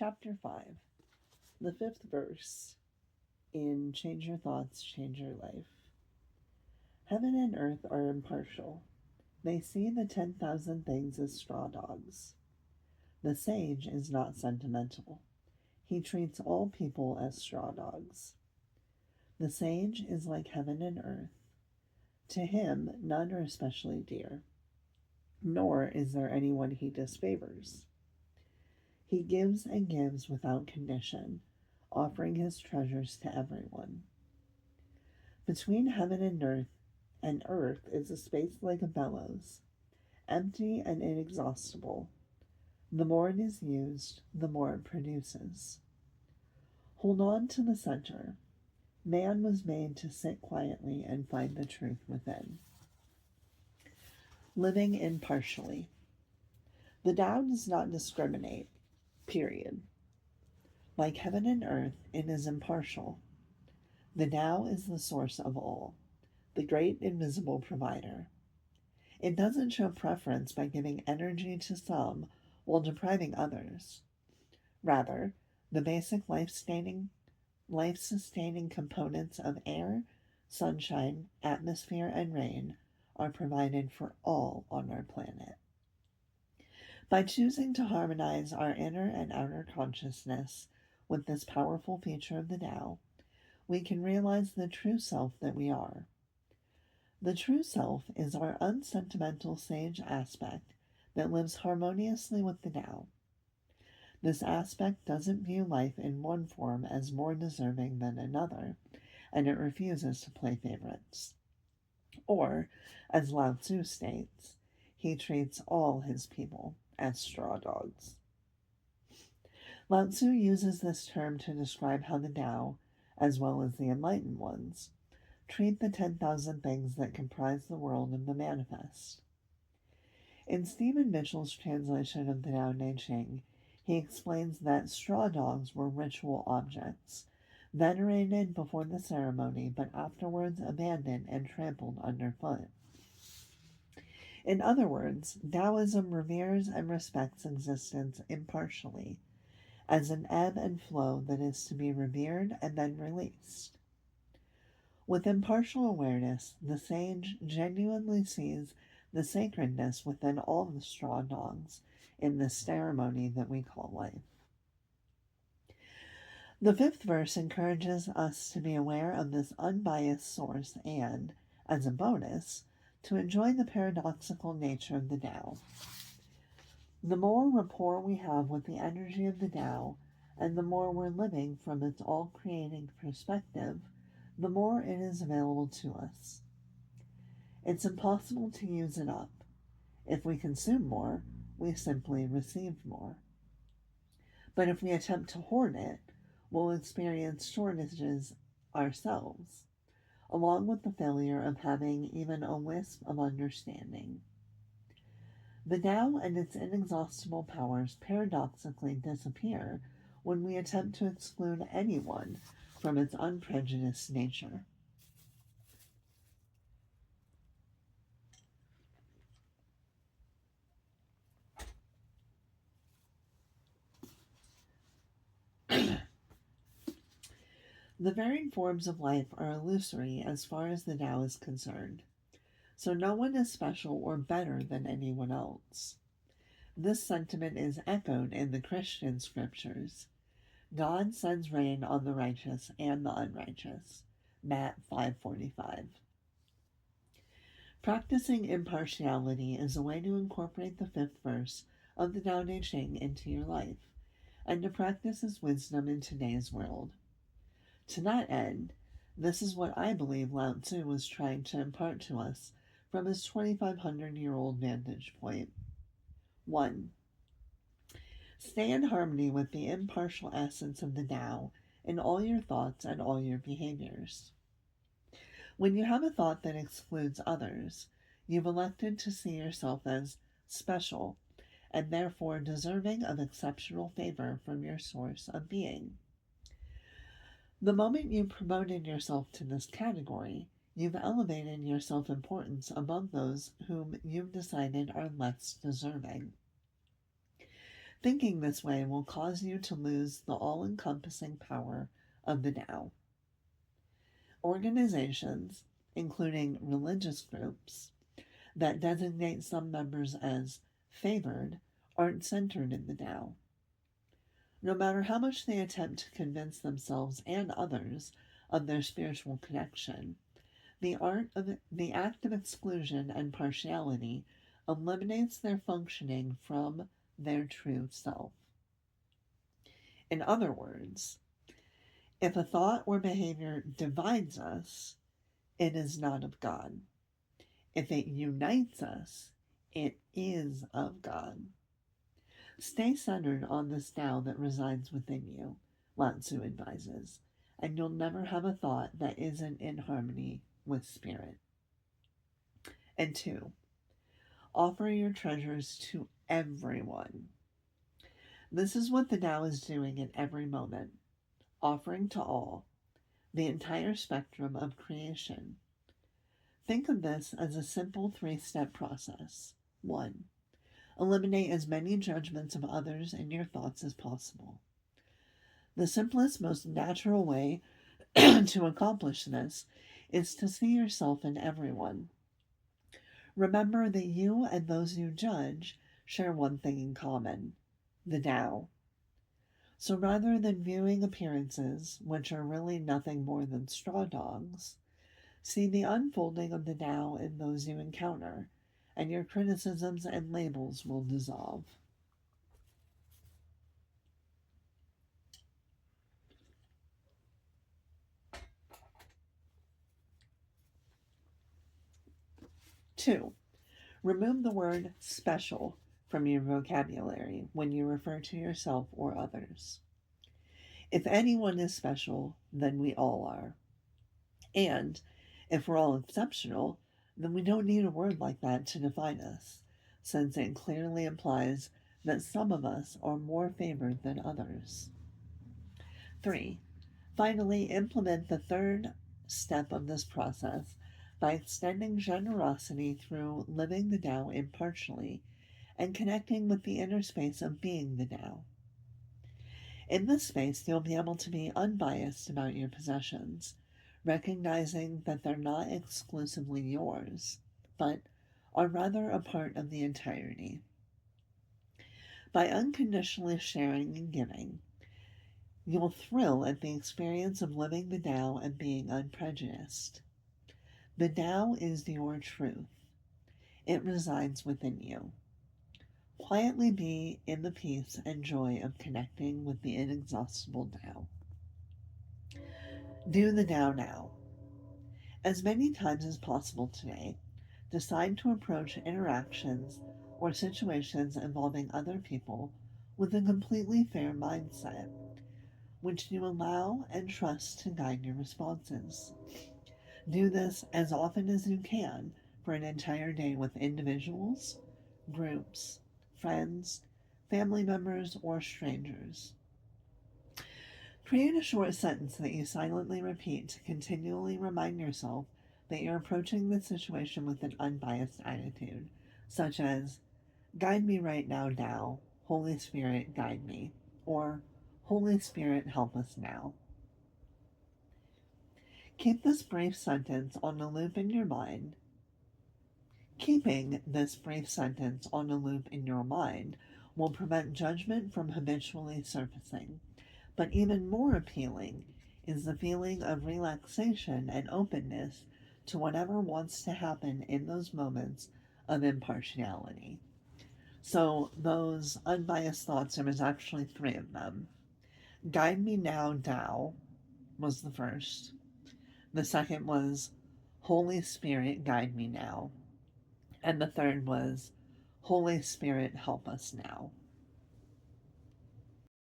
Chapter 5, the fifth verse in Change Your Thoughts, Change Your Life. Heaven and earth are impartial. They see the 10,000 things as straw dogs. The sage is not sentimental. He treats all people as straw dogs. The sage is like heaven and earth. To him, none are especially dear, nor is there anyone he disfavors. He gives and gives without condition, offering his treasures to everyone. Between heaven and earth is a space like a bellows, empty and inexhaustible. The more it is used, the more it produces. Hold on to the center. Man was made to sit quietly and find the truth within. Living impartially. The Tao does not discriminate, period. Like heaven and earth, it is impartial. The Tao is the source of all, the great invisible provider. It doesn't show preference by giving energy to some while depriving others. Rather, the basic life-sustaining components of air, sunshine, atmosphere, and rain are provided for all on our planet. By choosing to harmonize our inner and outer consciousness with this powerful feature of the Tao, we can realize the true self that we are. The true self is our unsentimental sage aspect that lives harmoniously with the Tao. This aspect doesn't view life in one form as more deserving than another, and it refuses to play favorites. Or, as Lao Tzu states, he treats all his people as straw dogs. Lao Tzu uses this term to describe how the Tao, as well as the enlightened ones, treat the 10,000 things that comprise the world of the manifest. In Stephen Mitchell's translation of the Tao Te Ching, he explains that straw dogs were ritual objects, venerated before the ceremony but afterwards abandoned and trampled underfoot. In other words, Taoism reveres and respects existence impartially, as an ebb and flow that is to be revered and then released. With impartial awareness, the sage genuinely sees the sacredness within all the straw dogs in this ceremony that we call life. The fifth verse encourages us to be aware of this unbiased source and, as a bonus, to enjoy the paradoxical nature of the Tao. The more rapport we have with the energy of the Tao, and the more we're living from its all-creating perspective, the more it is available to us. It's impossible to use it up. If we consume more, we simply receive more. But if we attempt to hoard it, we'll experience shortages ourselves, along with the failure of having even a wisp of understanding. The Tao and its inexhaustible powers paradoxically disappear when we attempt to exclude anyone from its unprejudiced nature. The varied forms of life are illusory as far as the Tao is concerned, so no one is special or better than anyone else. This sentiment is echoed in the Christian scriptures. God sends rain on the righteous and the unrighteous. Matt 5:45. Practicing impartiality is a way to incorporate the fifth verse of the Tao Te Ching into your life, and to practice his wisdom in today's world. To that end, this is what I believe Lao Tzu was trying to impart to us from his 2,500-year-old vantage point. 1. Stay in harmony with the impartial essence of the Tao in all your thoughts and all your behaviors. When you have a thought that excludes others, you've elected to see yourself as special and therefore deserving of exceptional favor from your source of being. The moment you promoted yourself to this category, you've elevated your self-importance above those whom you've decided are less deserving. Thinking this way will cause you to lose the all-encompassing power of the Tao. Organizations, including religious groups, that designate some members as favored aren't centered in the Tao. No matter how much they attempt to convince themselves and others of their spiritual connection, the act of exclusion and partiality eliminates their functioning from their true self. In other words, if a thought or behavior divides us, it is not of God. If it unites us, it is of God. Stay centered on this Tao that resides within you, Lao Tzu advises, and you'll never have a thought that isn't in harmony with spirit. And 2, offer your treasures to everyone. This is what the Tao is doing in every moment, offering to all, the entire spectrum of creation. Think of this as a simple 3-step process. 1, eliminate as many judgments of others in your thoughts as possible. The simplest, most natural way to accomplish this is to see yourself in everyone. Remember that you and those you judge share one thing in common, the Tao. So rather than viewing appearances, which are really nothing more than straw dogs, see the unfolding of the Tao in those you encounter, and your criticisms and labels will dissolve. Two, remove the word special from your vocabulary when you refer to yourself or others. If anyone is special, then we all are. And if we're all exceptional, then we don't need a word like that to define us, since it clearly implies that some of us are more favored than others. 3, finally, implement the third step of this process by extending generosity through living the Tao impartially and connecting with the inner space of being the Tao. In this space, you'll be able to be unbiased about your possessions, recognizing that they're not exclusively yours, but are rather a part of the entirety. By unconditionally sharing and giving, you'll thrill at the experience of living the Tao and being unprejudiced. The Tao is your truth. It resides within you. Quietly be in the peace and joy of connecting with the inexhaustible Tao. Do the Tao now. As many times as possible today, decide to approach interactions or situations involving other people with a completely fair mindset, which you allow and trust to guide your responses. Do this as often as you can for an entire day with individuals, groups, friends, family members, or strangers. Create a short sentence that you silently repeat to continually remind yourself that you're approaching the situation with an unbiased attitude, such as, guide me right now, Tao, Holy Spirit, guide me, or Holy Spirit, help us now. Keep this brief sentence on a loop in your mind. Keeping this brief sentence on a loop in your mind will prevent judgment from habitually surfacing. But even more appealing is the feeling of relaxation and openness to whatever wants to happen in those moments of impartiality. So, those unbiased thoughts, there was actually 3 of them. Guide me now, Tao, was the first. The second was, Holy Spirit, guide me now. And the third was, Holy Spirit, help us now.